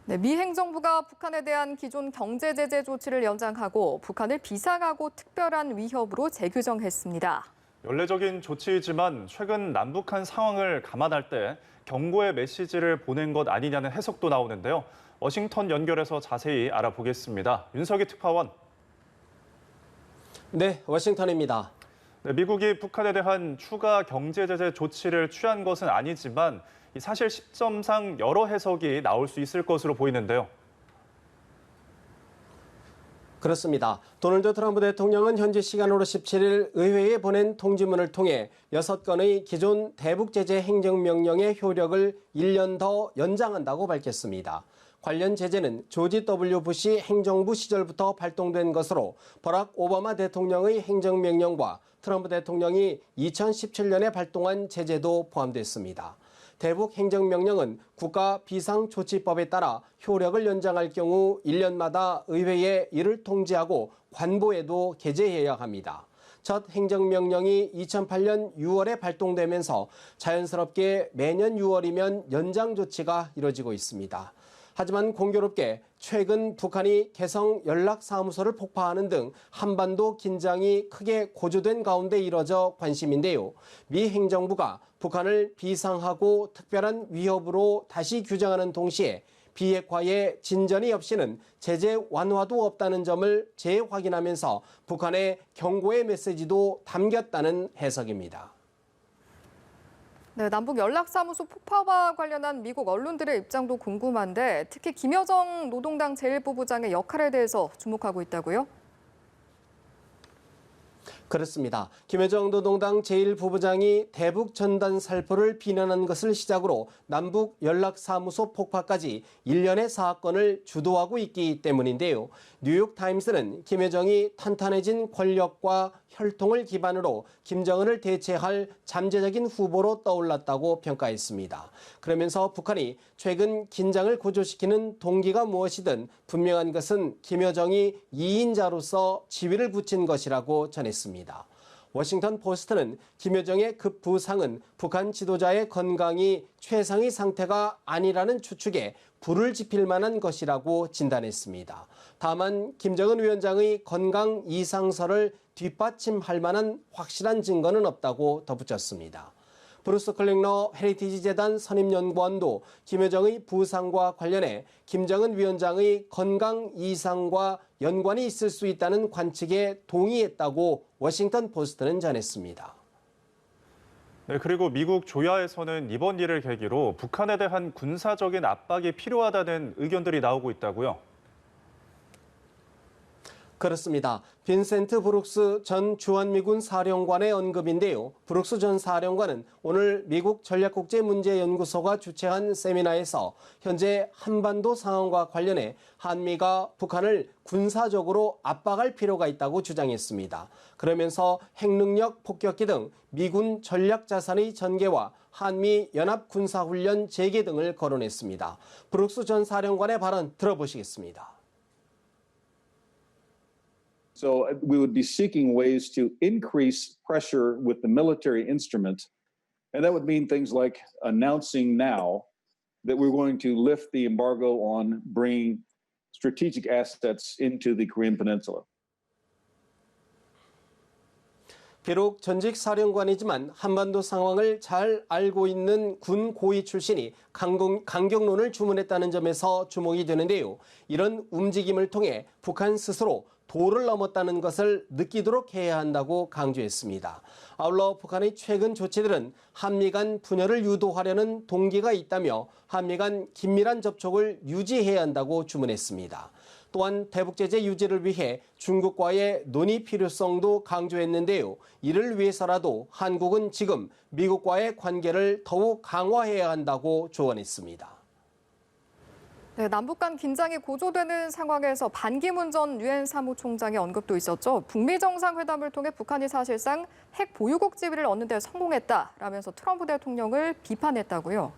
네, 미 행정부가 북한에 대한 기존 경제 제재 조치를 연장하고 북한을 비상하고 특별한 위협으로 재규정했습니다. 연례적인 조치이지만 최근 남북한 상황을 감안할 때 경고의 메시지를 보낸 것 아니냐는 해석도 나오는데요. 워싱턴 연결해서 자세히 알아보겠습니다. 윤석희 특파원. 네, 워싱턴입니다. 네, 미국이 북한에 대한 추가 경제 제재 조치를 취한 것은 아니지만 사실 시점상 여러 해석이 나올 수 있을 것으로 보이는데요. 그렇습니다. 도널드 트럼프 대통령은 현지 시간으로 17일 의회에 보낸 통지문을 통해 6건의 기존 대북 제재 행정명령의 효력을 1년 더 연장한다고 밝혔습니다. 관련 제재는 조지 W. 부시 행정부 시절부터 발동된 것으로 버락 오바마 대통령의 행정명령과 트럼프 대통령이 2017년에 발동한 제재도 포함됐습니다. 대북 행정명령은 국가비상조치법에 따라 효력을 연장할 경우 1년마다 의회에 이를 통지하고 관보에도 게재해야 합니다. 첫 행정명령이 2008년 6월에 발동되면서 자연스럽게 매년 6월이면 연장 조치가 이뤄지고 있습니다. 하지만 공교롭게 최근 북한이 개성 연락사무소를 폭파하는 등 한반도 긴장이 크게 고조된 가운데 이뤄져 관심인데요. 미 행정부가 북한을 비상하고 특별한 위협으로 다시 규정하는 동시에 비핵화의 진전이 없이는 제재 완화도 없다는 점을 재확인하면서 북한의 경고의 메시지도 담겼다는 해석입니다. 네, 남북 연락사무소 폭파와 관련한 미국 언론들의 입장도 궁금한데 특히 김여정 노동당 제1부부장의 역할에 대해서 주목하고 있다고요? 그렇습니다. 김여정 노동당 제1부부장이 대북 전단 살포를 비난한 것을 시작으로 남북 연락사무소 폭파까지 일련의 사건을 주도하고 있기 때문인데요. 뉴욕타임스는 김여정이 탄탄해진 권력과 혈통을 기반으로 김정은을 대체할 잠재적인 후보로 떠올랐다고 평가했습니다. 그러면서 북한이 최근 긴장을 고조시키는 동기가 무엇이든 분명한 것은 김여정이 2인자로서 지위를 붙인 것이라고 전했습니다. 워싱턴 포스트는 김여정의 급부상은 북한 지도자의 건강이 최상의 상태가 아니라는 추측에 불을 지필 만한 것이라고 진단했습니다. 다만 김정은 위원장의 건강 이상설을 뒷받침할 만한 확실한 증거는 없다고 덧붙였습니다. 브루스 클링러 헤리티지 재단 선임연구원도 김여정의 부상과 관련해 김정은 위원장의 건강 이상과 연관이 있을 수 있다는 관측에 동의했다고 워싱턴 포스트는 전했습니다. 네, 그리고 미국 조야에서는 이번 일을 계기로 북한에 대한 군사적인 압박이 필요하다는 의견들이 나오고 있다고요. 그렇습니다. 빈센트 브룩스 전 주한미군 사령관의 언급인데요. 브룩스 전 사령관은 오늘 미국 전략국제문제연구소가 주최한 세미나에서 현재 한반도 상황과 관련해 한미가 북한을 군사적으로 압박할 필요가 있다고 주장했습니다. 그러면서 핵능력 폭격기 등 미군 전략자산의 전개와 한미 연합군사훈련 재개 등을 거론했습니다. 브룩스 전 사령관의 발언 들어보시겠습니다. So we would be seeking ways to increase pressure with the military instrument. And that would mean things like announcing now that we're going to lift the embargo on bringing strategic assets into the Korean Peninsula. 비록 전직 사령관이지만 한반도 상황을 잘 알고 있는 군 고위 출신이 강경론을 주문했다는 점에서 주목이 되는데요. 이런 움직임을 통해 북한 스스로 도를 넘었다는 것을 느끼도록 해야 한다고 강조했습니다. 아울러 북한의 최근 조치들은 한미 간 분열을 유도하려는 동기가 있다며 한미 간 긴밀한 접촉을 유지해야 한다고 주문했습니다. 또한 대북 제재 유지를 위해 중국과의 논의 필요성도 강조했는데요. 이를 위해서라도 한국은 지금 미국과의 관계를 더욱 강화해야 한다고 조언했습니다. 네, 남북 간 긴장이 고조되는 상황에서 반기문 전 유엔 사무총장의 언급도 있었죠. 북미 정상회담을 통해 북한이 사실상 핵 보유국 지위를 얻는 데 성공했다라면서 트럼프 대통령을 비판했다고요.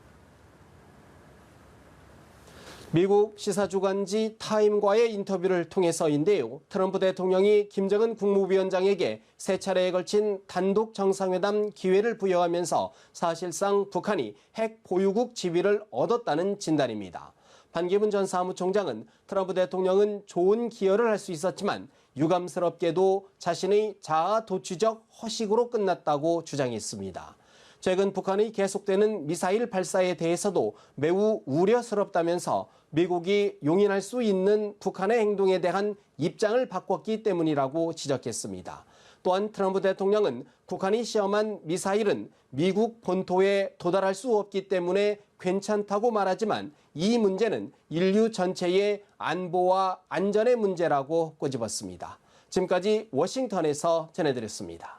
미국 시사주간지 타임과의 인터뷰를 통해서인데요. 트럼프 대통령이 김정은 국무위원장에게 세 차례에 걸친 단독 정상회담 기회를 부여하면서 사실상 북한이 핵 보유국 지위를 얻었다는 진단입니다. 반기문 전 사무총장은 트럼프 대통령은 좋은 기여를 할 수 있었지만 유감스럽게도 자신의 자아 도취적 허식으로 끝났다고 주장했습니다. 최근 북한의 계속되는 미사일 발사에 대해서도 매우 우려스럽다면서 미국이 용인할 수 있는 북한의 행동에 대한 입장을 바꿨기 때문이라고 지적했습니다. 또한 트럼프 대통령은 북한이 시험한 미사일은 미국 본토에 도달할 수 없기 때문에 괜찮다고 말하지만 이 문제는 인류 전체의 안보와 안전의 문제라고 꼬집었습니다. 지금까지 워싱턴에서 전해드렸습니다.